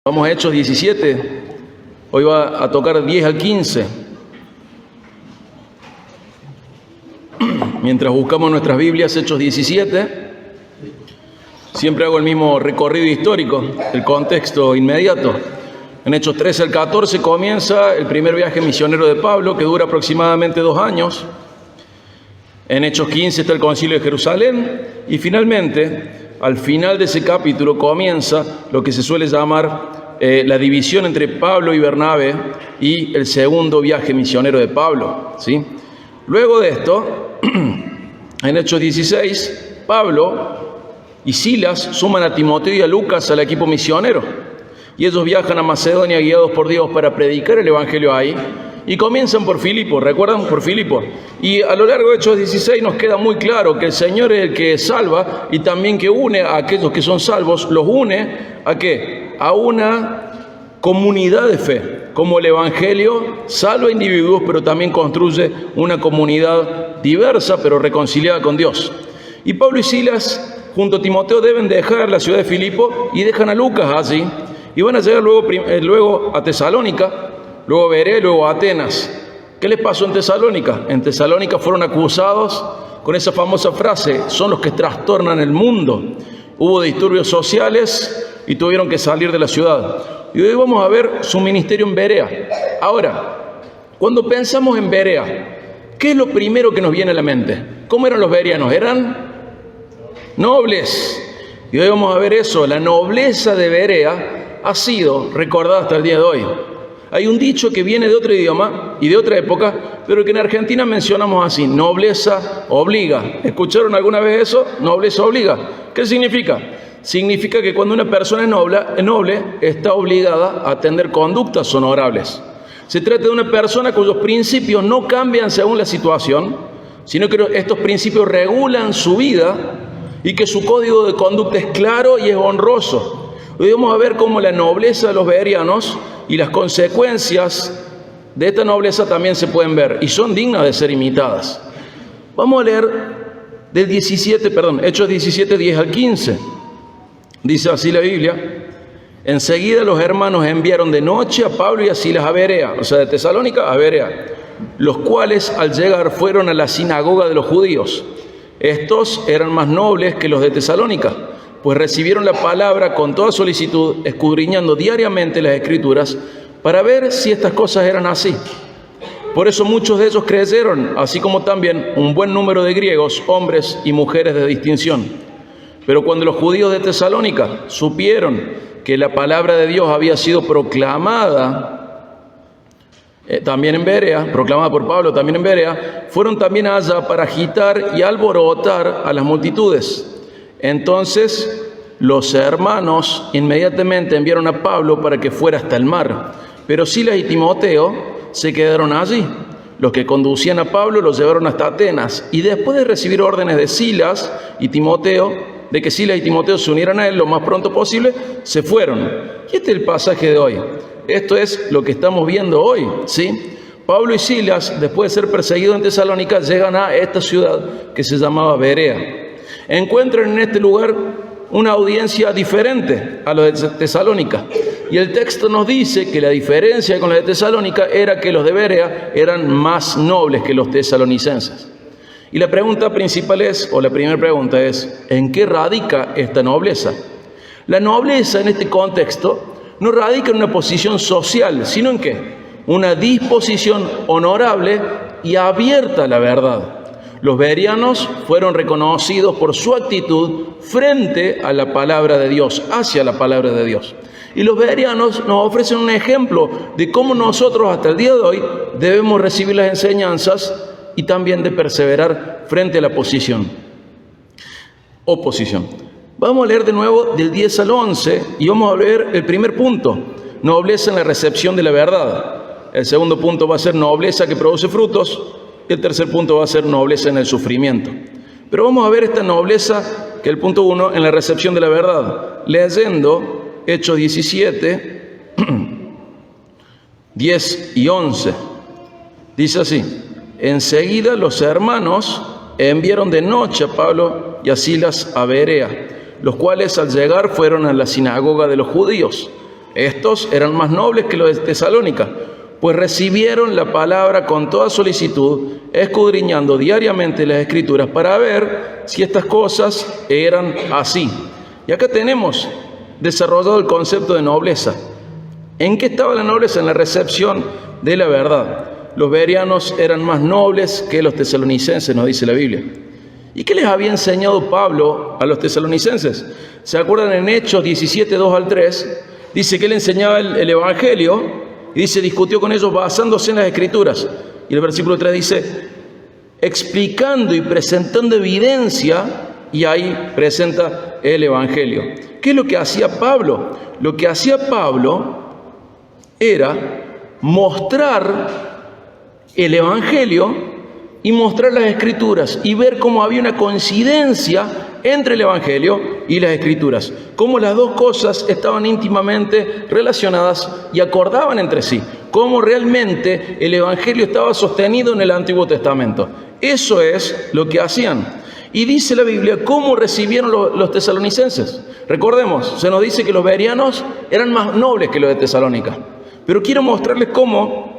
Vamos a Hechos 17, hoy va a tocar 10 al 15. Mientras buscamos nuestras Biblias, Hechos 17, siempre hago el mismo recorrido histórico, el contexto inmediato. En Hechos 13 al 14 comienza el primer viaje misionero de Pablo, que dura aproximadamente 2 años. En Hechos 15 está el Concilio de Jerusalén y finalmente, al final de ese capítulo comienza lo que se suele llamar la división entre Pablo y Bernabé y el segundo viaje misionero de Pablo, ¿sí? Luego de esto, en Hechos 16, Pablo y Silas suman a Timoteo y a Lucas al equipo misionero y ellos viajan a Macedonia guiados por Dios para predicar el evangelio ahí. Y comienzan por Filipo, ¿recuerdan? Por Filipo. Y a lo largo de Hechos 16 nos queda muy claro que el Señor es el que salva y también que une a aquellos que son salvos, los une ¿a qué? A una comunidad de fe. Como el Evangelio salva individuos, pero también construye una comunidad diversa, pero reconciliada con Dios. Y Pablo y Silas, junto a Timoteo, deben dejar la ciudad de Filipo y dejan a Lucas allí. Y van a llegar luego a Tesalónica, luego Berea, luego a Atenas. ¿Qué les pasó en Tesalónica? En Tesalónica fueron acusados con esa famosa frase: son los que trastornan el mundo. Hubo disturbios sociales y tuvieron que salir de la ciudad. Y hoy vamos a ver su ministerio en Berea. Ahora, cuando pensamos en Berea, ¿qué es lo primero que nos viene a la mente? ¿Cómo eran los bereanos? Eran nobles. Y hoy vamos a ver eso. La nobleza de Berea ha sido recordada hasta el día de hoy. Hay un dicho que viene de otro idioma y de otra época, pero que en Argentina mencionamos así: nobleza obliga. ¿Escucharon alguna vez eso? Nobleza obliga. ¿Qué significa? Significa que cuando una persona es noble, está obligada a tener conductas honorables. Se trata de una persona cuyos principios no cambian según la situación, sino que estos principios regulan su vida y que su código de conducta es claro y es honroso. Hoy vamos a ver cómo la nobleza de los bereanos y las consecuencias de esta nobleza también se pueden ver y son dignas de ser imitadas. Vamos a leer Hechos 17, 10 al 15. Dice así la Biblia: enseguida los hermanos enviaron de noche a Pablo y a Silas a Berea, o sea, de Tesalónica a Berea, los cuales al llegar fueron a la sinagoga de los judíos. Estos eran más nobles que los de Tesalónica, pues recibieron la palabra con toda solicitud, escudriñando diariamente las Escrituras para ver si estas cosas eran así. Por eso muchos de ellos creyeron, así como también un buen número de griegos, hombres y mujeres de distinción. Pero cuando los judíos de Tesalónica supieron que la palabra de Dios había sido proclamada también en Berea, proclamada por Pablo también en Berea, fueron también allá para agitar y alborotar a las multitudes. Entonces los hermanos inmediatamente enviaron a Pablo para que fuera hasta el mar, pero Silas y Timoteo se quedaron allí. Los que conducían a Pablo los llevaron hasta Atenas, y después de recibir órdenes de Silas y Timoteo, de que Silas y Timoteo se unieran a él lo más pronto posible, se fueron. Y este es el pasaje de hoy. Esto es lo que estamos viendo hoy, ¿sí? Pablo y Silas, después de ser perseguidos en Tesalónica, llegan a esta ciudad que se llamaba Berea. Encuentran en este lugar una audiencia diferente a los de Tesalónica. Y el texto nos dice que la diferencia con los de Tesalónica era que los de Berea eran más nobles que los tesalonicenses. Y la pregunta principal es, o la primera pregunta es: ¿en qué radica esta nobleza? La nobleza en este contexto no radica en una posición social, sino en ¿qué? Una disposición honorable y abierta a la verdad. Los bereanos fueron reconocidos por su actitud frente a la palabra de Dios, hacia la palabra de Dios. Y los bereanos nos ofrecen un ejemplo de cómo nosotros hasta el día de hoy debemos recibir las enseñanzas y también de perseverar frente a la oposición. Vamos a leer de nuevo del 10 al 11 y vamos a ver el primer punto: nobleza en la recepción de la verdad. El segundo punto va a ser nobleza que produce frutos. Y el tercer punto va a ser nobleza en el sufrimiento. Pero vamos a ver esta nobleza, que es el punto 1, en la recepción de la verdad. Leyendo Hechos 17, 10 y 11. Dice así: enseguida los hermanos enviaron de noche a Pablo y a Silas a Berea, los cuales al llegar fueron a la sinagoga de los judíos. Estos eran más nobles que los de Tesalónica, pues recibieron la palabra con toda solicitud, escudriñando diariamente las Escrituras para ver si estas cosas eran así. Y acá tenemos desarrollado el concepto de nobleza. ¿En qué estaba la nobleza? En la recepción de la verdad. Los bereanos eran más nobles que los tesalonicenses, nos dice la Biblia. ¿Y qué les había enseñado Pablo a los tesalonicenses? ¿Se acuerdan en Hechos 17, 2 al 3? Dice que él enseñaba el Evangelio y dice, discutió con ellos basándose en las Escrituras. Y el versículo 3 dice, explicando y presentando evidencia, y ahí presenta el Evangelio. ¿Qué es lo que hacía Pablo? Lo que hacía Pablo era mostrar el Evangelio y mostrar las Escrituras y ver cómo había una coincidencia entre el Evangelio y las Escrituras, cómo las dos cosas estaban íntimamente relacionadas y acordaban entre sí, cómo realmente el Evangelio estaba sostenido en el Antiguo Testamento. Eso es lo que hacían. Y dice la Biblia cómo recibieron los tesalonicenses. Recordemos, se nos dice que los bereanos eran más nobles que los de Tesalónica, pero quiero mostrarles cómo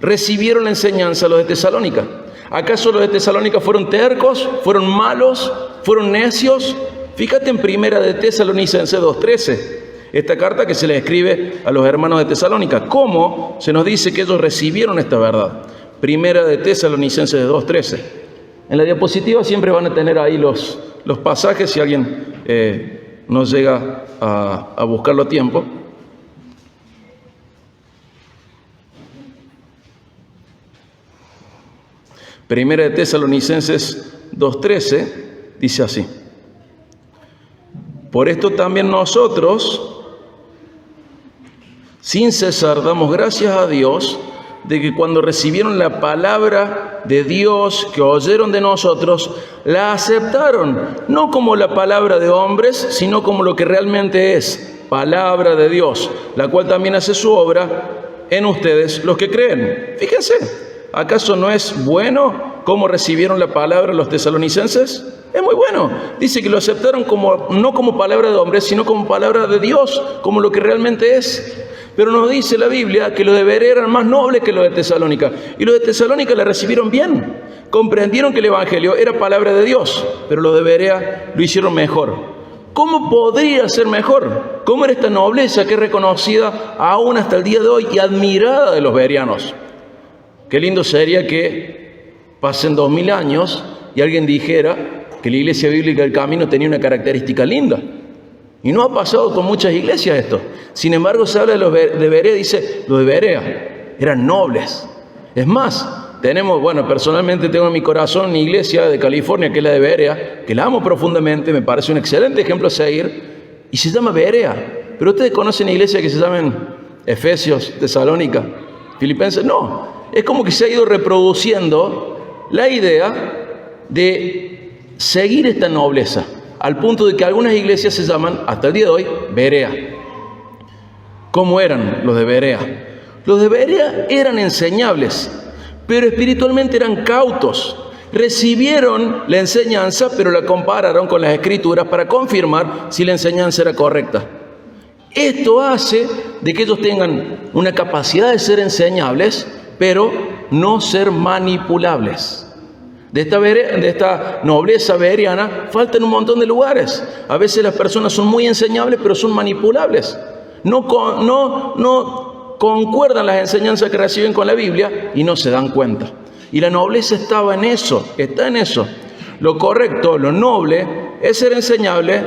recibieron la enseñanza los de Tesalónica. ¿Acaso los de Tesalónica fueron tercos? ¿Fueron malos? ¿Fueron necios? Fíjate en Primera de Tesalonicenses 2:13, esta carta que se le escribe a los hermanos de Tesalónica. ¿Cómo se nos dice que ellos recibieron esta verdad? Primera de Tesalonicenses 2:13. En la diapositiva siempre van a tener ahí los pasajes si alguien no llega a buscarlo a tiempo. Primera de Tesalonicenses 2:13 dice así: por esto también nosotros, sin cesar, damos gracias a Dios de que cuando recibieron la palabra de Dios que oyeron de nosotros, la aceptaron, no como la palabra de hombres, sino como lo que realmente es, palabra de Dios, la cual también hace su obra en ustedes los que creen. Fíjense. ¿Acaso no es bueno cómo recibieron la palabra los tesalonicenses? Es muy bueno. Dice que lo aceptaron no como palabra de hombres, sino como palabra de Dios, como lo que realmente es. Pero nos dice la Biblia que los de Berea eran más nobles que los de Tesalónica. Y los de Tesalónica la recibieron bien. Comprendieron que el Evangelio era palabra de Dios, pero los de Berea lo hicieron mejor. ¿Cómo podría ser mejor? ¿Cómo era esta nobleza que es reconocida aún hasta el día de hoy y admirada de los bereanos? Qué lindo sería que pasen 2000 años y alguien dijera que la Iglesia Bíblica del Camino tenía una característica linda. Y no ha pasado con muchas iglesias esto. Sin embargo, se habla de los de Berea, dice, los de Berea eran nobles. Es más, personalmente tengo en mi corazón una iglesia de California que es la de Berea, que la amo profundamente, me parece un excelente ejemplo a seguir, y se llama Berea. Pero ustedes conocen iglesias que se llaman Efesios, Tesalónica, Filipenses. No. Es como que se ha ido reproduciendo la idea de seguir esta nobleza, al punto de que algunas iglesias se llaman, hasta el día de hoy, Berea. ¿Cómo eran los de Berea? Los de Berea eran enseñables, pero espiritualmente eran cautos. Recibieron la enseñanza, pero la compararon con las Escrituras para confirmar si la enseñanza era correcta. Esto hace de que ellos tengan una capacidad de ser enseñables, pero no ser manipulables. De esta nobleza bereana faltan un montón de lugares. A veces las personas son muy enseñables, pero son manipulables. No concuerdan las enseñanzas que reciben con la Biblia y no se dan cuenta. Y la nobleza estaba en eso, está en eso. Lo correcto, lo noble, es ser enseñable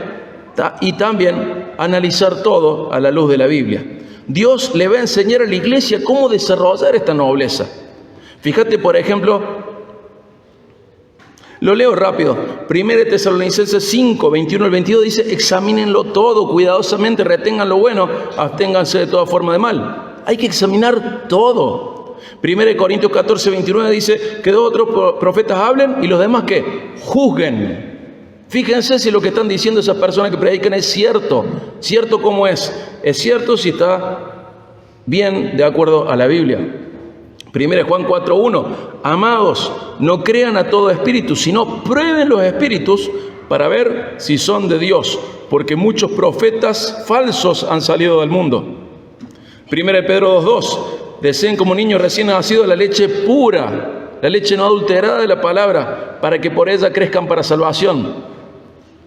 y también analizar todo a la luz de la Biblia. Dios le va a enseñar a la iglesia cómo desarrollar esta nobleza. Fíjate, por ejemplo, lo leo rápido. 1 Tesalonicenses 5, 21 al 22 dice: examínenlo todo cuidadosamente, retengan lo bueno, absténganse de toda forma de mal. Hay que examinar todo. 1 Corintios 14, 29 dice que 2 o 3 profetas hablen y los demás que juzguen. Fíjense si lo que están diciendo esas personas que predican es cierto. ¿Cierto cómo es? Es cierto si está bien de acuerdo a la Biblia. 1 Juan 4:1. Amados, no crean a todo espíritu, sino prueben los espíritus para ver si son de Dios, porque muchos profetas falsos han salido del mundo. 1 Pedro 2:2, deseen como niños recién nacidos la leche pura, la leche no adulterada de la palabra, para que por ella crezcan para salvación.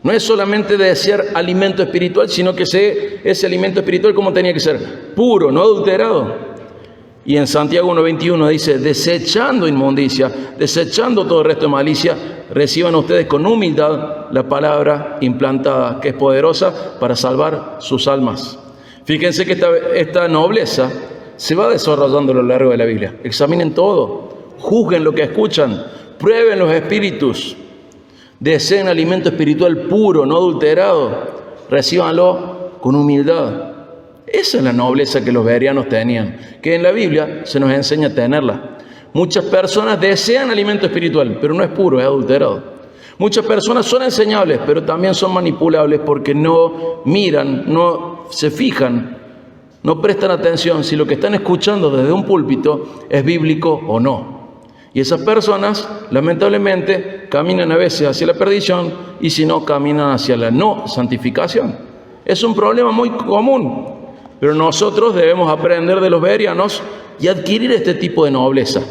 No es solamente desear alimento espiritual, sino que ese alimento espiritual como tenía que ser, puro, no adulterado. Y en Santiago 1:21 dice, desechando inmundicia, desechando todo el resto de malicia, reciban ustedes con humildad la palabra implantada, que es poderosa para salvar sus almas. Fíjense que esta nobleza se va desarrollando a lo largo de la Biblia. Examinen todo, juzguen lo que escuchan, prueben los espíritus, deseen alimento espiritual puro, no adulterado, recíbanlo con humildad. Esa es la nobleza que los bereanos tenían, que en la Biblia se nos enseña a tenerla. Muchas personas desean alimento espiritual, pero no es puro, es adulterado. Muchas personas son enseñables, pero también son manipulables porque no miran, no se fijan, no prestan atención si lo que están escuchando desde un púlpito es bíblico o no. Y esas personas, lamentablemente, caminan a veces hacia la perdición y si no, caminan hacia la no santificación. Es un problema muy común. Pero nosotros debemos aprender de los bereanos y adquirir este tipo de nobleza.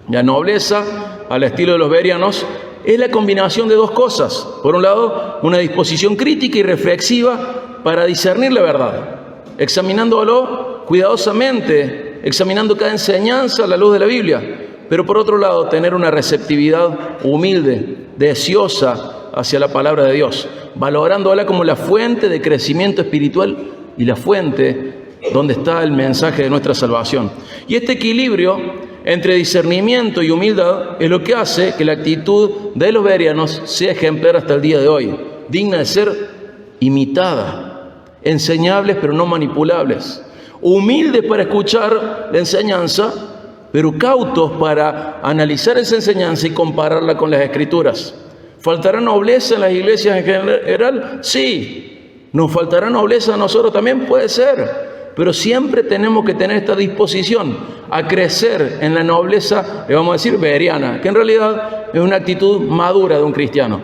La nobleza, al estilo de los bereanos, es la combinación de dos cosas. Por un lado, una disposición crítica y reflexiva para discernir la verdad, examinándolo cuidadosamente, examinando cada enseñanza a la luz de la Biblia. Pero por otro lado, tener una receptividad humilde, deseosa hacia la palabra de Dios, valorándola como la fuente de crecimiento espiritual y la fuente donde está el mensaje de nuestra salvación. Y este equilibrio entre discernimiento y humildad es lo que hace que la actitud de los bereanos sea ejemplar hasta el día de hoy, digna de ser imitada, enseñables pero no manipulables, humildes para escuchar la enseñanza, pero cautos para analizar esa enseñanza y compararla con las Escrituras. ¿Faltará nobleza en las iglesias en general? Sí. ¿Nos faltará nobleza a nosotros también? Puede ser, pero siempre tenemos que tener esta disposición a crecer en la nobleza, le vamos a decir, bereana, que en realidad es una actitud madura de un cristiano.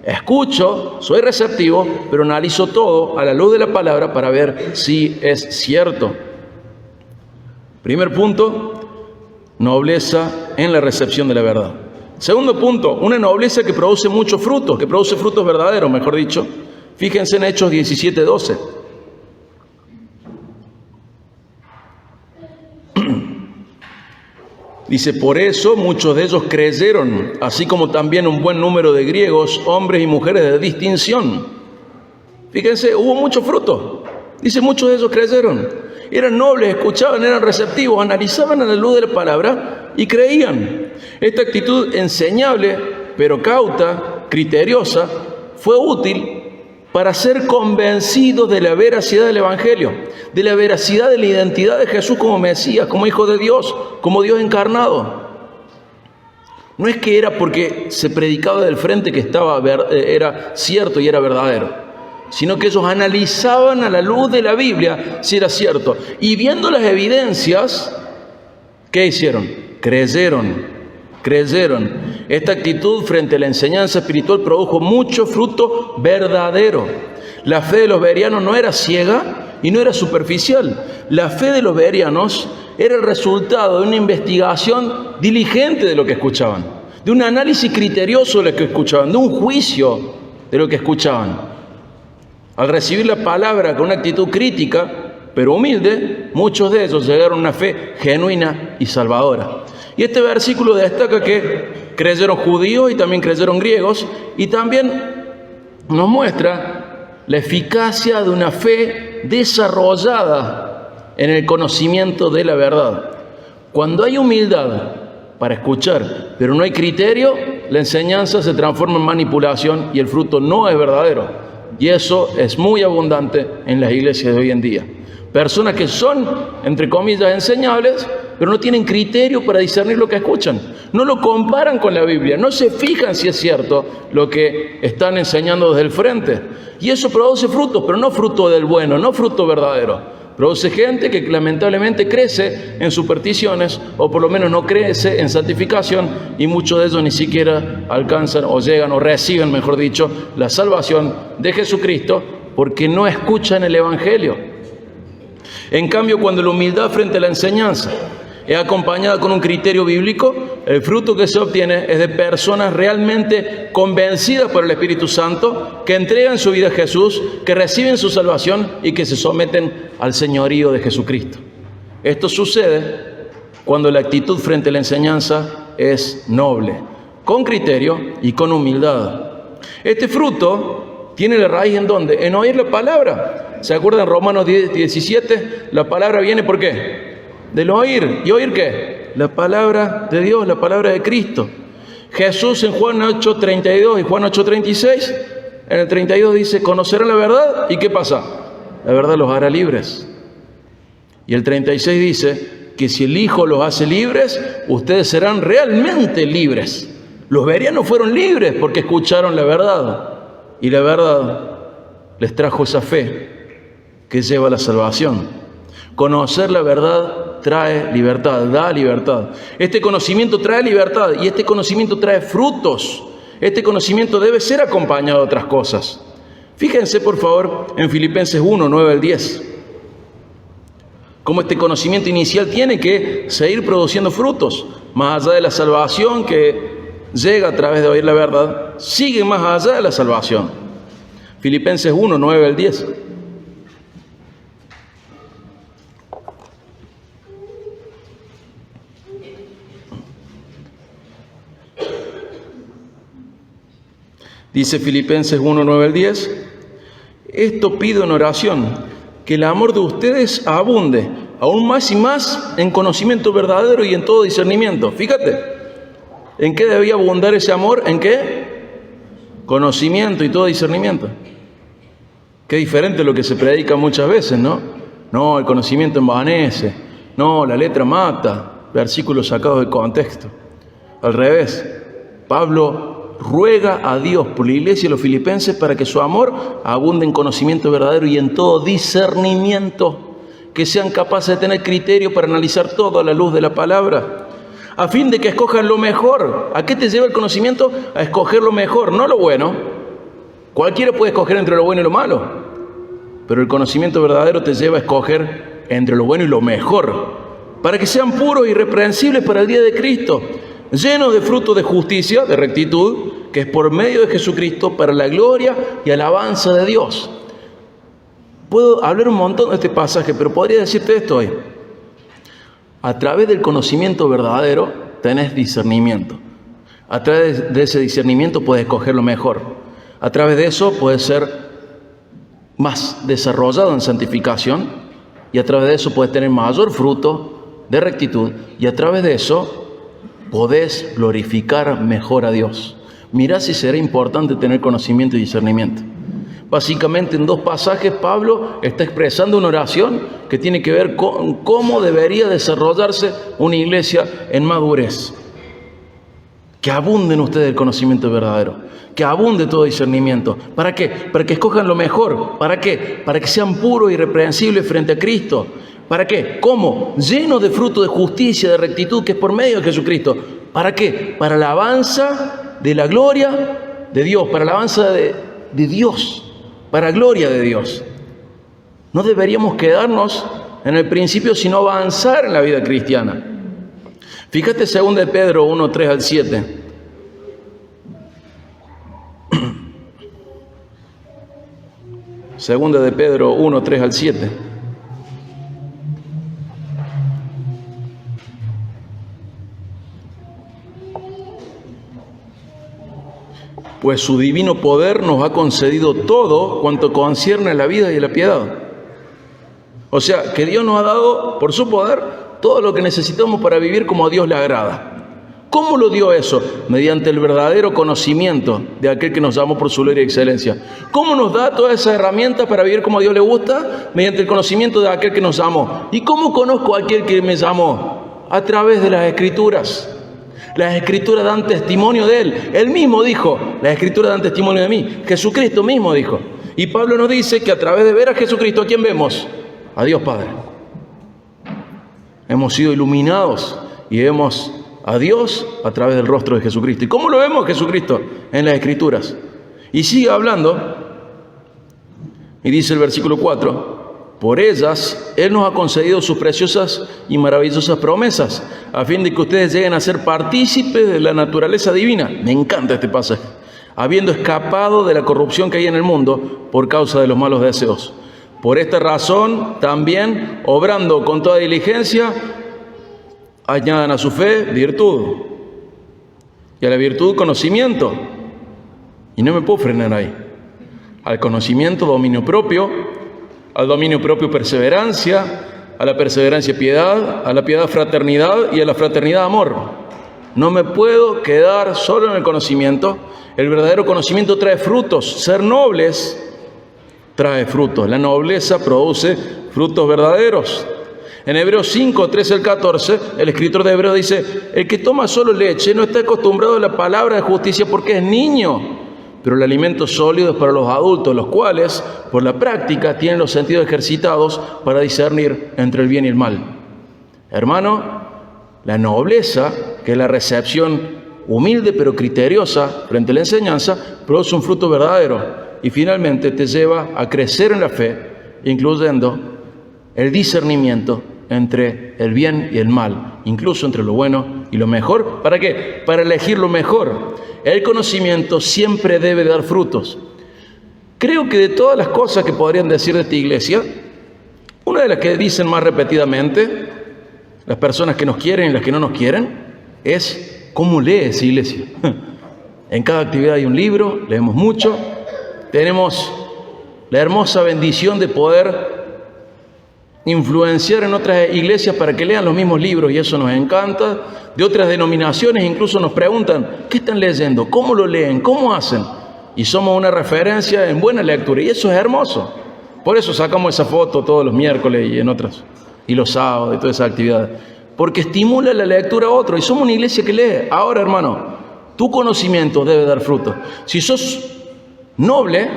Escucho, soy receptivo, pero analizo todo a la luz de la palabra para ver si es cierto. Primer punto, nobleza en la recepción de la verdad. Segundo punto, una nobleza que produce muchos frutos, que produce frutos verdaderos, mejor dicho. Fíjense en Hechos 17:12. Dice, por eso muchos de ellos creyeron, así como también un buen número de griegos, hombres y mujeres de distinción. Fíjense, hubo mucho fruto. Dice, muchos de ellos creyeron. Eran nobles, escuchaban, eran receptivos, analizaban a la luz de la palabra y creían. Esta actitud enseñable, pero cauta, criteriosa, fue útil para ser convencidos de la veracidad del Evangelio, de la veracidad de la identidad de Jesús como Mesías, como Hijo de Dios, como Dios encarnado. No es que era porque se predicaba del frente que era cierto y era verdadero, sino que ellos analizaban a la luz de la Biblia si era cierto. Y viendo las evidencias, ¿qué hicieron? Creyeron. Esta actitud frente a la enseñanza espiritual produjo mucho fruto verdadero. La fe de los bereanos no era ciega y no era superficial. La fe de los bereanos era el resultado de una investigación diligente de lo que escuchaban, de un análisis criterioso de lo que escuchaban, de un juicio de lo que escuchaban. Al recibir la palabra con una actitud crítica, pero humilde, muchos de ellos llegaron a una fe genuina y salvadora. Y este versículo destaca que creyeron judíos y también creyeron griegos, y también nos muestra la eficacia de una fe desarrollada en el conocimiento de la verdad. Cuando hay humildad para escuchar, pero no hay criterio, la enseñanza se transforma en manipulación y el fruto no es verdadero. Y eso es muy abundante en las iglesias de hoy en día. Personas que son, entre comillas, enseñables, pero no tienen criterio para discernir lo que escuchan. No lo comparan con la Biblia, no se fijan si es cierto lo que están enseñando desde el frente. Y eso produce frutos, pero no fruto del bueno, no fruto verdadero. Produce gente que lamentablemente crece en supersticiones, o por lo menos no crece en santificación, y muchos de ellos ni siquiera alcanzan o llegan o reciben, mejor dicho, la salvación de Jesucristo, porque no escuchan el Evangelio. En cambio, cuando la humildad frente a la enseñanza es acompañada con un criterio bíblico, el fruto que se obtiene es de personas realmente convencidas por el Espíritu Santo, que entregan su vida a Jesús, que reciben su salvación y que se someten al señorío de Jesucristo. Esto sucede cuando la actitud frente a la enseñanza es noble, con criterio y con humildad. Este fruto tiene la raíz ¿en dónde? En oír la palabra. ¿Se acuerdan Romanos 10:17? La palabra viene ¿por qué? Del oír. ¿Y oír qué? La palabra de Dios, la palabra de Cristo. Jesús en Juan 8:32 y Juan 8:36, en el 32 dice, conocerán la verdad, ¿y qué pasa? La verdad los hará libres. Y el 36 dice que si el Hijo los hace libres, ustedes serán realmente libres. Los bereanos fueron libres porque escucharon la verdad. Y la verdad les trajo esa fe que lleva a la salvación. Conocer la verdad trae libertad, da libertad. Este conocimiento trae libertad y este conocimiento trae frutos. Este conocimiento debe ser acompañado de otras cosas. Fíjense por favor en Filipenses 1, 9 al 10. Cómo este conocimiento inicial tiene que seguir produciendo frutos. Más allá de la salvación que llega a través de oír la verdad, sigue más allá de la salvación. Filipenses 1, 9 al 10. Dice Filipenses 1, 9 al 10, esto pido en oración, que el amor de ustedes abunde aún más y más en conocimiento verdadero y en todo discernimiento. Fíjate, ¿en qué debía abundar ese amor? ¿En qué? Conocimiento y todo discernimiento. Qué diferente lo que se predica muchas veces, ¿no? No, el conocimiento envanece. No, la letra mata. Versículos sacados de contexto. Al revés, Pablo ruega a Dios por la iglesia de los filipenses para que su amor abunde en conocimiento verdadero y en todo discernimiento, que sean capaces de tener criterio para analizar todo a la luz de la palabra, a fin de que escojan lo mejor. ¿A qué te lleva el conocimiento? A escoger lo mejor, no lo bueno. Cualquiera puede escoger entre lo bueno y lo malo, pero el conocimiento verdadero te lleva a escoger entre lo bueno y lo mejor, para que sean puros y irreprensibles para el día de Cristo, llenos de fruto de justicia, de rectitud, que es por medio de Jesucristo para la gloria y alabanza de Dios. Puedo hablar un montón de este pasaje, pero podría decirte esto hoy. A través del conocimiento verdadero tenés discernimiento. A través de ese discernimiento puedes escoger lo mejor. A través de eso puedes ser más desarrollado en santificación y a través de eso puedes tener mayor fruto de rectitud y a través de eso podés glorificar mejor a Dios. Mirá si será importante tener conocimiento y discernimiento. Básicamente en dos pasajes Pablo está expresando una oración que tiene que ver con cómo debería desarrollarse una iglesia en madurez. Que abunde en ustedes el conocimiento verdadero, que abunde todo discernimiento. ¿Para qué? Para que escojan lo mejor. ¿Para qué? Para que sean puros y irreprensibles frente a Cristo. ¿Para qué? ¿Cómo? Llenos de fruto de justicia, de rectitud, que es por medio de Jesucristo. ¿Para qué? Para la alabanza de la gloria de Dios, para la alabanza de Dios, para gloria de Dios. No deberíamos quedarnos en el principio, sino avanzar en la vida cristiana. Fíjate 2 de Pedro 1, 3 al 7. Segunda de Pedro 1, 3 al 7. Pues su divino poder nos ha concedido todo cuanto concierne a la vida y a la piedad. O sea, que Dios nos ha dado, por su poder, todo lo que necesitamos para vivir como a Dios le agrada. ¿Cómo lo dio eso? Mediante el verdadero conocimiento de aquel que nos llamó por su gloria y excelencia. ¿Cómo nos da todas esas herramientas para vivir como a Dios le gusta? Mediante el conocimiento de aquel que nos llamó. ¿Y cómo conozco a aquel que me llamó? A través de las Escrituras. Las Escrituras dan testimonio de Él. Él mismo dijo, las Escrituras dan testimonio de mí. Jesucristo mismo dijo. Y Pablo nos dice que a través de ver a Jesucristo, ¿a quién vemos? A Dios Padre. Hemos sido iluminados y vemos a Dios a través del rostro de Jesucristo. ¿Y cómo lo vemos Jesucristo? En las Escrituras. Y sigue hablando, y dice el versículo 4, Por ellas, Él nos ha concedido sus preciosas y maravillosas promesas, a fin de que ustedes lleguen a ser partícipes de la naturaleza divina. Me encanta este pasaje. Habiendo escapado de la corrupción que hay en el mundo por causa de los malos deseos. Por esta razón, también, obrando con toda diligencia, añadan a su fe virtud, y a la virtud conocimiento. Y no me puedo frenar ahí. Al conocimiento dominio propio, al dominio propio perseverancia, a la perseverancia piedad, a la piedad fraternidad y a la fraternidad amor. No me puedo quedar solo en el conocimiento. El verdadero conocimiento trae frutos. Ser nobles trae frutos. La nobleza produce frutos verdaderos. En Hebreos 5, 13 al 14, el escritor de Hebreos dice: el que toma solo leche no está acostumbrado a la palabra de justicia porque es niño, pero el alimento sólido es para los adultos, los cuales, por la práctica, tienen los sentidos ejercitados para discernir entre el bien y el mal. Hermano, la nobleza, que es la recepción humilde pero criteriosa frente a la enseñanza, produce un fruto verdadero y finalmente te lleva a crecer en la fe, incluyendo el discernimiento entre el bien y el mal, incluso entre lo bueno y lo mejor. ¿Para qué? Para elegir lo mejor. El conocimiento siempre debe dar frutos. Creo que de todas las cosas que podrían decir de esta iglesia, una de las que dicen más repetidamente las personas que nos quieren y las que no nos quieren es cómo lee esa iglesia. En cada actividad hay un libro, leemos mucho, tenemos la hermosa bendición de poder influenciar en otras iglesias para que lean los mismos libros, y eso nos encanta. De otras denominaciones incluso nos preguntan: ¿qué están leyendo? ¿Cómo lo leen? ¿Cómo hacen? Y somos una referencia en buena lectura, y eso es hermoso. Por eso sacamos esa foto todos los miércoles y en otras, y los sábados y todas esas actividades, porque estimula la lectura a otro, y somos una iglesia que lee. Ahora, hermano, tu conocimiento debe dar fruto. Si sos noble,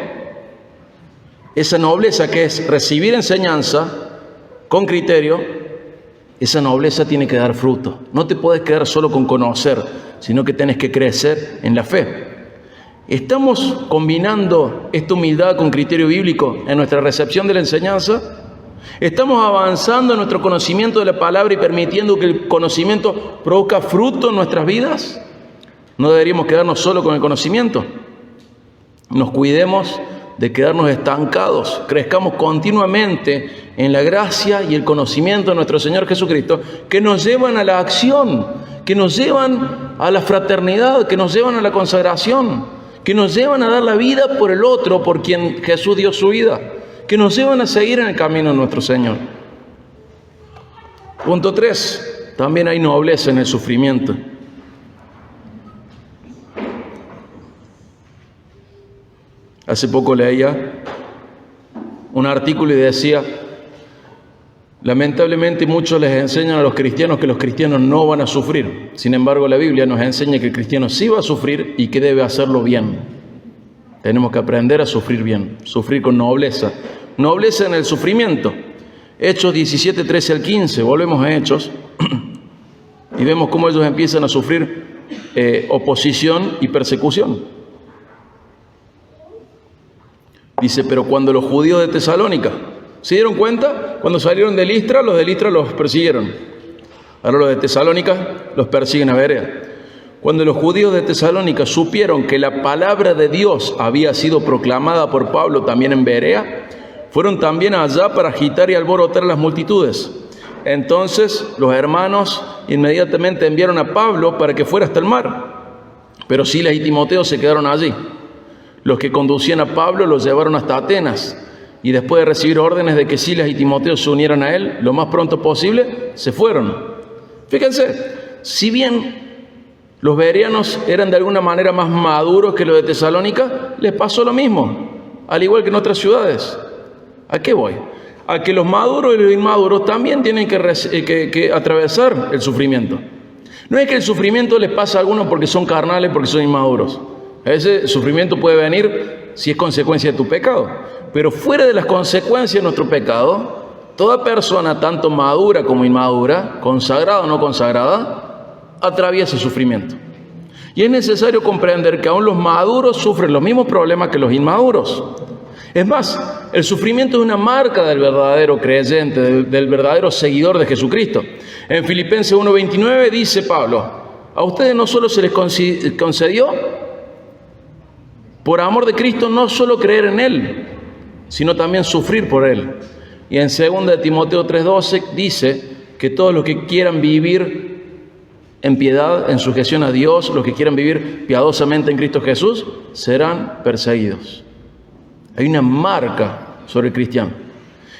esa nobleza que es recibir enseñanza con criterio, esa nobleza tiene que dar fruto. No te puedes quedar solo con conocer, sino que tienes que crecer en la fe. ¿Estamos combinando esta humildad con criterio bíblico en nuestra recepción de la enseñanza? ¿Estamos avanzando en nuestro conocimiento de la palabra y permitiendo que el conocimiento produzca fruto en nuestras vidas? No deberíamos quedarnos solo con el conocimiento. Nos cuidemos de quedarnos estancados, crezcamos continuamente en la gracia y el conocimiento de nuestro Señor Jesucristo, que nos llevan a la acción, que nos llevan a la fraternidad, que nos llevan a la consagración, que nos llevan a dar la vida por el otro, por quien Jesús dio su vida, que nos llevan a seguir en el camino de nuestro Señor. Punto 3. También hay nobleza en el sufrimiento. Hace poco leía un artículo y decía: lamentablemente muchos les enseñan a los cristianos que los cristianos no van a sufrir. Sin embargo, la Biblia nos enseña que el cristiano sí va a sufrir y que debe hacerlo bien. Tenemos que aprender a sufrir bien, sufrir con nobleza. Nobleza en el sufrimiento. Hechos 17, 13 al 15, volvemos a Hechos y vemos cómo ellos empiezan a sufrir oposición y persecución. Dice: pero cuando los judíos de Tesalónica se dieron cuenta, cuando salieron de Listra, los de Listra los persiguieron. Ahora los de Tesalónica los persiguen a Berea. Cuando los judíos de Tesalónica supieron que la palabra de Dios había sido proclamada por Pablo también en Berea, fueron también allá para agitar y alborotar a las multitudes. Entonces los hermanos inmediatamente enviaron a Pablo para que fuera hasta el mar, pero Silas y Timoteo se quedaron allí. Los que conducían a Pablo los llevaron hasta Atenas, y después de recibir órdenes de que Silas y Timoteo se unieran a él lo más pronto posible, se fueron. Fíjense, si bien los bereanos eran de alguna manera más maduros que los de Tesalónica, les pasó lo mismo, al igual que en otras ciudades. ¿A qué voy? A que los maduros y los inmaduros también tienen que atravesar el sufrimiento. No es que el sufrimiento les pasa a algunos porque son carnales, porque son inmaduros. Ese sufrimiento puede venir si es consecuencia de tu pecado. Pero fuera de las consecuencias de nuestro pecado, toda persona, tanto madura como inmadura, consagrada o no consagrada, atraviesa sufrimiento. Y es necesario comprender que aún los maduros sufren los mismos problemas que los inmaduros. Es más, el sufrimiento es una marca del verdadero creyente, del verdadero seguidor de Jesucristo. En Filipenses 1:29 dice Pablo: a ustedes no solo se les concedió, por amor de Cristo, no solo creer en Él, sino también sufrir por Él. Y en 2 Timoteo 3:12 dice que todos los que quieran vivir en piedad, en sujeción a Dios, los que quieran vivir piadosamente en Cristo Jesús, serán perseguidos. Hay una marca sobre el cristiano.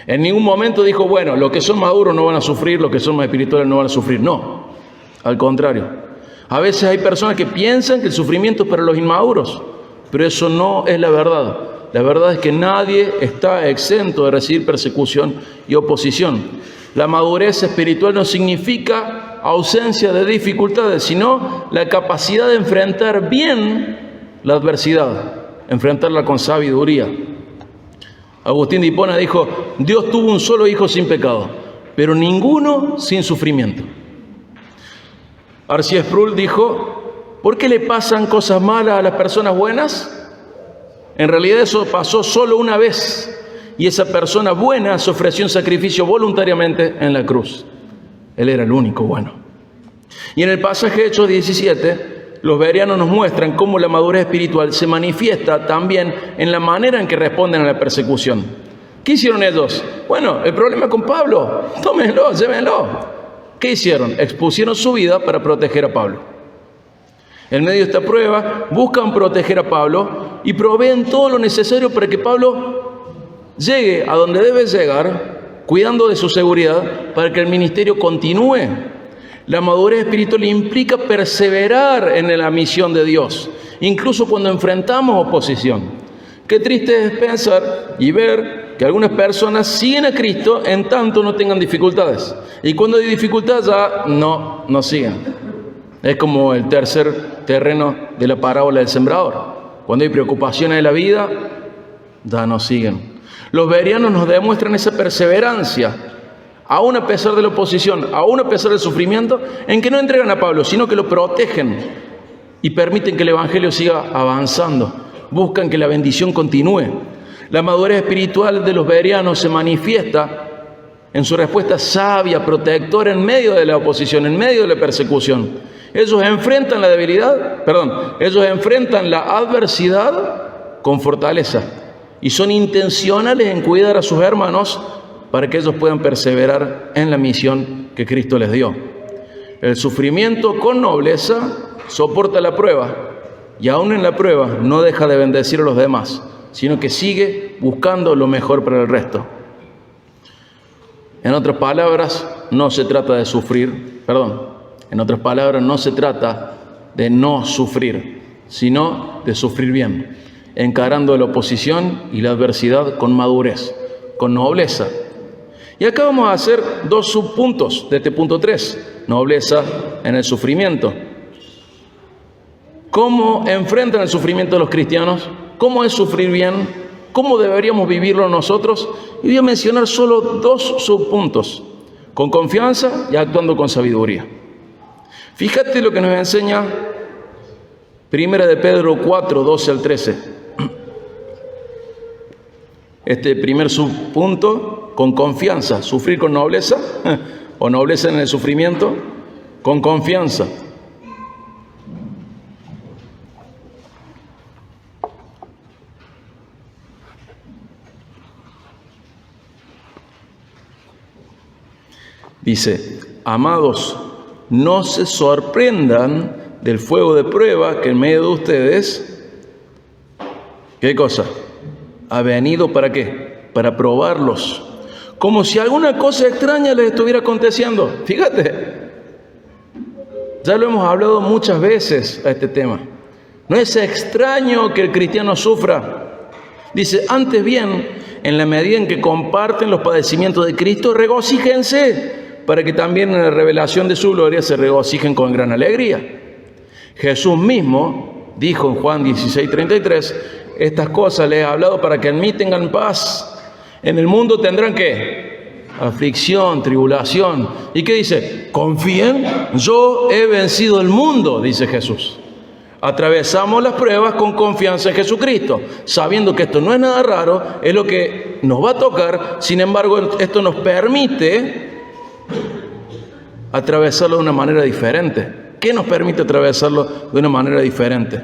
En ningún momento dijo, bueno, los que son maduros no van a sufrir, los que son más espirituales no van a sufrir. No, al contrario. A veces hay personas que piensan que el sufrimiento es para los inmaduros, pero eso no es la verdad. La verdad es que nadie está exento de recibir persecución y oposición. La madurez espiritual no significa ausencia de dificultades, sino la capacidad de enfrentar bien la adversidad, enfrentarla con sabiduría. Agustín de Hipona dijo: Dios tuvo un solo hijo sin pecado, pero ninguno sin sufrimiento. R.C. Sproul dijo: ¿por qué le pasan cosas malas a las personas buenas? En realidad eso pasó solo una vez, y esa persona buena se ofreció un sacrificio voluntariamente en la cruz. Él era el único bueno. Y en el pasaje de Hechos 17, los bereanos nos muestran cómo la madurez espiritual se manifiesta también en la manera en que responden a la persecución. ¿Qué hicieron ellos? Bueno, el problema con Pablo, tómenlo, llévenlo. ¿Qué hicieron? Expusieron su vida para proteger a Pablo. En medio de esta prueba, buscan proteger a Pablo y proveen todo lo necesario para que Pablo llegue a donde debe llegar, cuidando de su seguridad, para que el ministerio continúe. La madurez espiritual implica perseverar en la misión de Dios, incluso cuando enfrentamos oposición. Qué triste es pensar y ver que algunas personas siguen a Cristo en tanto no tengan dificultades. Y cuando hay dificultades ya no siguen. Es como el tercer terreno de la parábola del sembrador. Cuando hay preocupaciones de la vida, ya no siguen. Los bereanos nos demuestran esa perseverancia, aún a pesar de la oposición, aún a pesar del sufrimiento, en que no entregan a Pablo, sino que lo protegen y permiten que el evangelio siga avanzando. Buscan que la bendición continúe. La madurez espiritual de los bereanos se manifiesta en su respuesta sabia, protectora en medio de la oposición, en medio de la persecución. Ellos enfrentan ellos enfrentan la adversidad con fortaleza y son intencionales en cuidar a sus hermanos para que ellos puedan perseverar en la misión que Cristo les dio. El sufrimiento con nobleza soporta la prueba y aún en la prueba no deja de bendecir a los demás, sino que sigue buscando lo mejor para el resto. En otras palabras, no se trata de no se trata de no sufrir, sino de sufrir bien, encarando la oposición y la adversidad con madurez, con nobleza. Y acá vamos a hacer dos subpuntos de este punto 3, nobleza en el sufrimiento. ¿Cómo enfrentan el sufrimiento los cristianos? ¿Cómo es sufrir bien? ¿Cómo deberíamos vivirlo nosotros? Y voy a mencionar solo dos subpuntos: con confianza y actuando con sabiduría. Fíjate lo que nos enseña 1 de Pedro 4, 12 al 13. Este primer subpunto, con confianza, sufrir con nobleza, o nobleza en el sufrimiento, con confianza. Dice: amados, no se sorprendan del fuego de prueba que en medio de ustedes, ¿qué cosa? Ha venido ¿para qué? Para probarlos, como si alguna cosa extraña les estuviera aconteciendo. Fíjate, ya lo hemos hablado muchas veces a este tema. No es extraño que el cristiano sufra. Dice: antes bien, en la medida en que comparten los padecimientos de Cristo, regocíjense, para que también en la revelación de su gloria se regocijen con gran alegría. Jesús mismo dijo en Juan 16:33, estas cosas les he hablado para que en mí tengan paz. En el mundo tendrán ¿qué? Aflicción, tribulación. ¿Y qué dice? Confíen, yo he vencido el mundo, dice Jesús. Atravesamos las pruebas con confianza en Jesucristo, sabiendo que esto no es nada raro, es lo que nos va a tocar. Sin embargo, esto nos permite atravesarlo de una manera diferente. ¿Qué nos permite atravesarlo de una manera diferente?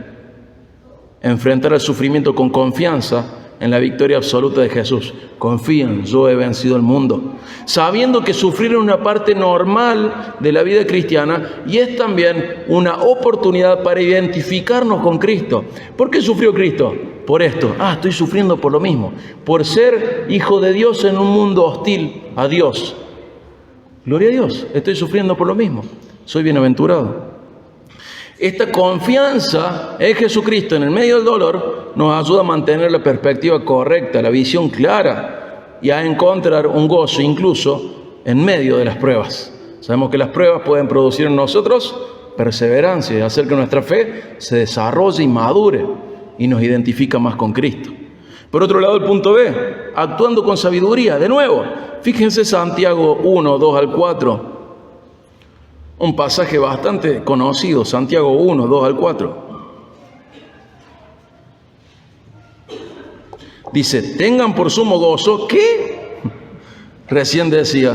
Enfrentar el sufrimiento con confianza en la victoria absoluta de Jesús. Confíen, yo he vencido el mundo. Sabiendo que sufrir es una parte normal de la vida cristiana y es también una oportunidad para identificarnos con Cristo. ¿Por qué sufrió Cristo? Por esto. Estoy sufriendo por lo mismo. Por ser hijo de Dios en un mundo hostil a Dios. Gloria a Dios, estoy sufriendo por lo mismo. Soy bienaventurado. Esta confianza en Jesucristo en el medio del dolor nos ayuda a mantener la perspectiva correcta, la visión clara y a encontrar un gozo incluso en medio de las pruebas. Sabemos que las pruebas pueden producir en nosotros perseverancia y hacer que nuestra fe se desarrolle y madure y nos identifica más con Cristo. Por otro lado, el punto B, actuando con sabiduría. De nuevo, fíjense Santiago 1, 2 al 4. Un pasaje bastante conocido, Santiago 1, 2 al 4. Dice, tengan por sumo gozo, ¿qué? Recién decía,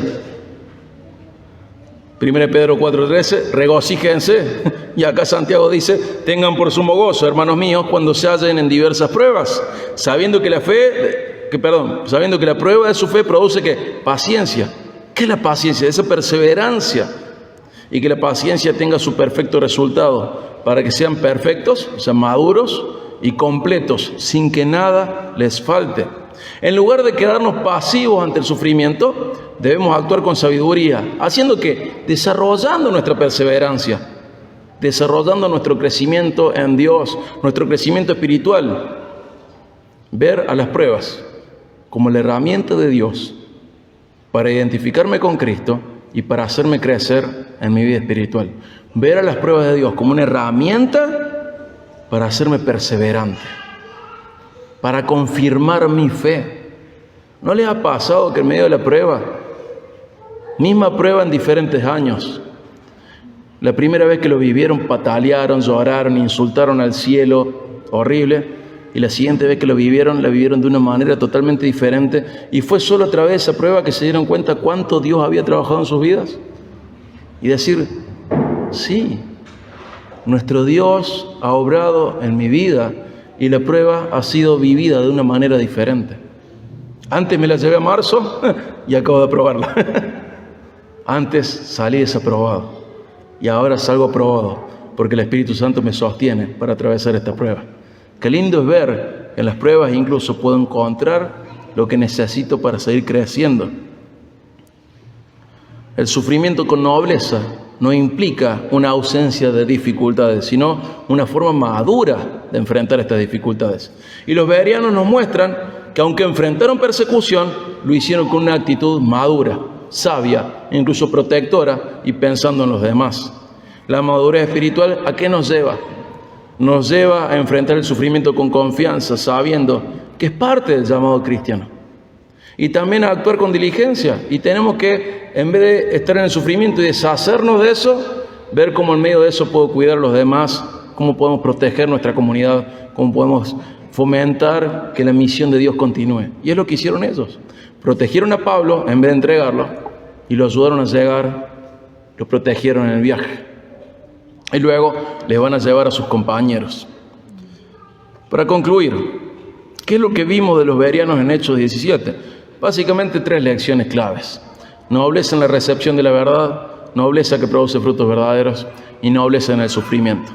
1 Pedro 4, 13, regocíjense. Y acá Santiago dice, tengan por sumo gozo, hermanos míos, cuando se hallen en diversas pruebas, sabiendo que la prueba de su fe produce ¿qué? Paciencia. ¿Qué es la paciencia? Esa perseverancia. Y que la paciencia tenga su perfecto resultado, para que sean perfectos, o sea, maduros y completos, sin que nada les falte. En lugar de quedarnos pasivos ante el sufrimiento, debemos actuar con sabiduría, haciendo que, desarrollando nuestra perseverancia, desarrollando nuestro crecimiento en Dios, nuestro crecimiento espiritual, ver a las pruebas como la herramienta de Dios para identificarme con Cristo y para hacerme crecer en mi vida espiritual. Ver a las pruebas de Dios como una herramienta para hacerme perseverante, para confirmar mi fe. ¿No les ha pasado que en medio de la prueba, misma prueba en diferentes años, la primera vez que lo vivieron patalearon, lloraron, insultaron al cielo, horrible, y la siguiente vez que la vivieron de una manera totalmente diferente, y fue solo a través de esa prueba que se dieron cuenta cuánto Dios había trabajado en sus vidas? Y decir, sí, nuestro Dios ha obrado en mi vida y la prueba ha sido vivida de una manera diferente. Antes me la llevé a marzo y acabo de aprobarla. Antes salí desaprobado y ahora salgo aprobado porque el Espíritu Santo me sostiene para atravesar esta prueba. Qué lindo es ver que en las pruebas incluso puedo encontrar lo que necesito para seguir creciendo. El sufrimiento con nobleza no implica una ausencia de dificultades, sino una forma madura de enfrentar estas dificultades. Y los bereanos nos muestran que aunque enfrentaron persecución, lo hicieron con una actitud madura, sabia, incluso protectora y pensando en los demás. La madurez espiritual, ¿a qué nos lleva? Nos lleva a enfrentar el sufrimiento con confianza, sabiendo que es parte del llamado cristiano. Y también a actuar con diligencia. Y tenemos que, en vez de estar en el sufrimiento y deshacernos de eso, ver cómo en medio de eso puedo cuidar a los demás, cómo podemos proteger nuestra comunidad, cómo podemos fomentar que la misión de Dios continúe. Y es lo que hicieron ellos. Protegieron a Pablo en vez de entregarlo y lo ayudaron a llegar, lo protegieron en el viaje. Y luego les van a llevar a sus compañeros. Para concluir, ¿qué es lo que vimos de los bereanos en Hechos 17? Básicamente 3 lecciones claves. Nobleza en la recepción de la verdad, nobleza que produce frutos verdaderos y nobleza en el sufrimiento.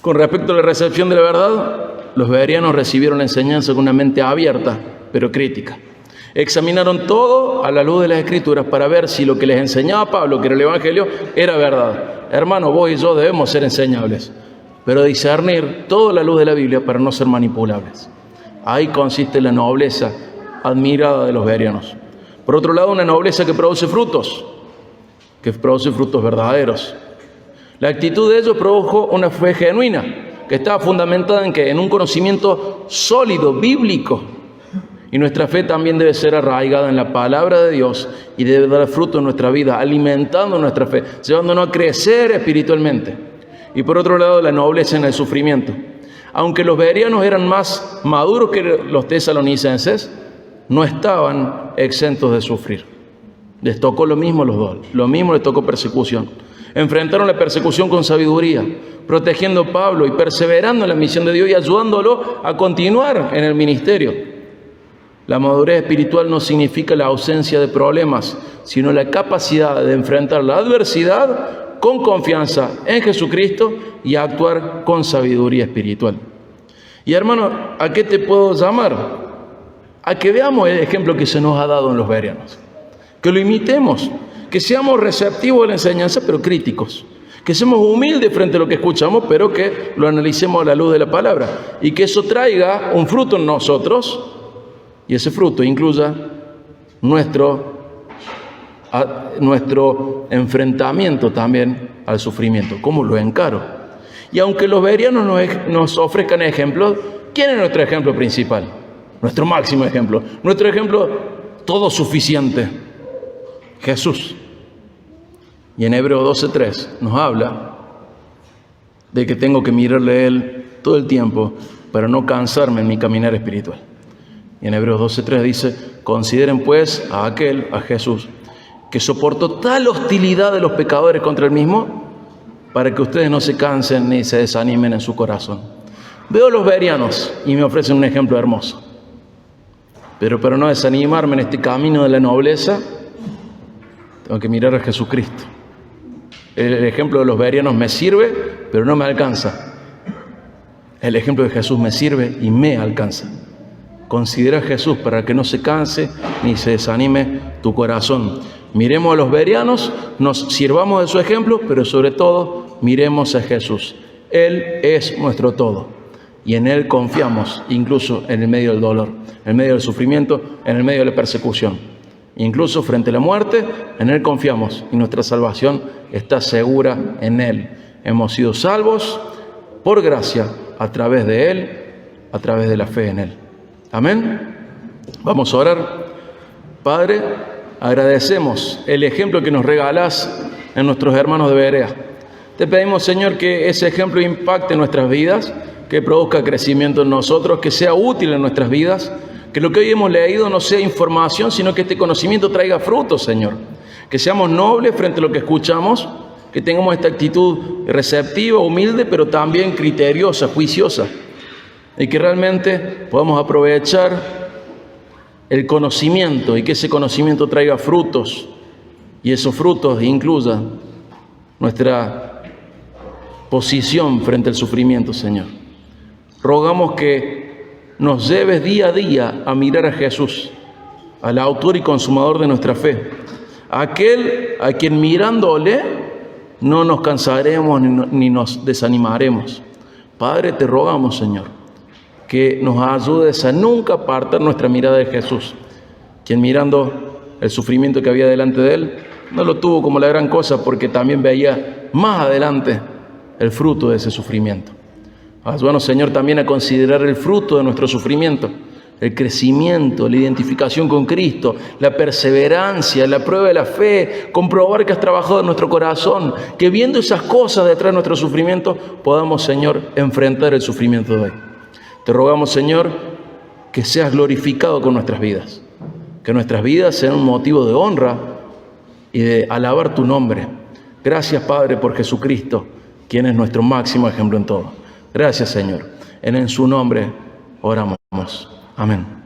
Con respecto a la recepción de la verdad, los bereanos recibieron la enseñanza con una mente abierta, pero crítica. Examinaron todo a la luz de las Escrituras para ver si lo que les enseñaba Pablo, que era el Evangelio, era verdad. Hermano, vos y yo debemos ser enseñables, pero discernir todo a la luz de la Biblia para no ser manipulables. Ahí consiste la nobleza admirada de los bereanos. Por otro lado, una nobleza que produce frutos verdaderos. La actitud de ellos produjo una fe genuina, que estaba fundamentada en ¿qué? En un conocimiento sólido, bíblico. Y nuestra fe también debe ser arraigada en la palabra de Dios y debe dar fruto en nuestra vida, alimentando nuestra fe, llevándonos a crecer espiritualmente. Y por otro lado, la nobleza en el sufrimiento. Aunque los bereanos eran más maduros que los tesalonicenses, no estaban exentos de sufrir. Les tocó lo mismo a los dos, lo mismo les tocó persecución. Enfrentaron la persecución con sabiduría, protegiendo a Pablo y perseverando en la misión de Dios y ayudándolo a continuar en el ministerio. La madurez espiritual no significa la ausencia de problemas, sino la capacidad de enfrentar la adversidad con confianza en Jesucristo y actuar con sabiduría espiritual. Y hermano, ¿a qué te puedo llamar? A que veamos el ejemplo que se nos ha dado en los bereanos, que lo imitemos, que seamos receptivos a la enseñanza, pero críticos, que seamos humildes frente a lo que escuchamos, pero que lo analicemos a la luz de la palabra, y que eso traiga un fruto en nosotros, y ese fruto incluya nuestro enfrentamiento también al sufrimiento. ¿Cómo lo encaro? Y aunque los bereanos nos ofrezcan ejemplos, ¿quién es nuestro ejemplo principal? Nuestro máximo ejemplo, nuestro ejemplo todo suficiente, Jesús. Y en Hebreos 12:3 nos habla de que tengo que mirarle a Él todo el tiempo para no cansarme en mi caminar espiritual. Y en Hebreos 12:3 dice: consideren pues a aquel, a Jesús, que soportó tal hostilidad de los pecadores contra Él mismo, para que ustedes no se cansen ni se desanimen en su corazón. Veo a los bereanos y me ofrecen un ejemplo hermoso. Pero para no desanimarme en este camino de la nobleza, tengo que mirar a Jesucristo. El ejemplo de los bereanos me sirve, pero no me alcanza. El ejemplo de Jesús me sirve y me alcanza. Considera a Jesús para que no se canse ni se desanime tu corazón. Miremos a los bereanos, nos sirvamos de su ejemplo, pero sobre todo miremos a Jesús. Él es nuestro todo y en Él confiamos, incluso en el medio del dolor, en el medio del sufrimiento, en el medio de la persecución. Incluso frente a la muerte, en Él confiamos y nuestra salvación está segura en Él. Hemos sido salvos por gracia a través de Él, a través de la fe en Él. Amén. Vamos a orar. Padre, agradecemos el ejemplo que nos regalás en nuestros hermanos de Berea. Te pedimos, Señor, que ese ejemplo impacte nuestras vidas, que produzca crecimiento en nosotros, que sea útil en nuestras vidas, que lo que hoy hemos leído no sea información, sino que este conocimiento traiga frutos, Señor. Que seamos nobles frente a lo que escuchamos, que tengamos esta actitud receptiva, humilde, pero también criteriosa, juiciosa, y que realmente podamos aprovechar el conocimiento y que ese conocimiento traiga frutos y esos frutos incluyan nuestra posición frente al sufrimiento, Señor. Rogamos que nos lleves día a día a mirar a Jesús, al autor y consumador de nuestra fe, aquel a quien mirándole no nos cansaremos ni nos desanimaremos. Padre, te rogamos, Señor, que nos ayudes a nunca apartar nuestra mirada de Jesús, quien mirando el sufrimiento que había delante de Él, no lo tuvo como la gran cosa porque también veía más adelante el fruto de ese sufrimiento. Ayúdanos, Señor, también a considerar el fruto de nuestro sufrimiento, el crecimiento, la identificación con Cristo, la perseverancia, la prueba de la fe, comprobar que has trabajado en nuestro corazón, que viendo esas cosas detrás de nuestro sufrimiento, podamos, Señor, enfrentar el sufrimiento de hoy. Te rogamos, Señor, que seas glorificado con nuestras vidas, que nuestras vidas sean un motivo de honra y de alabar tu nombre. Gracias, Padre, por Jesucristo, quien es nuestro máximo ejemplo en todo. Gracias, Señor. En su nombre oramos. Amén.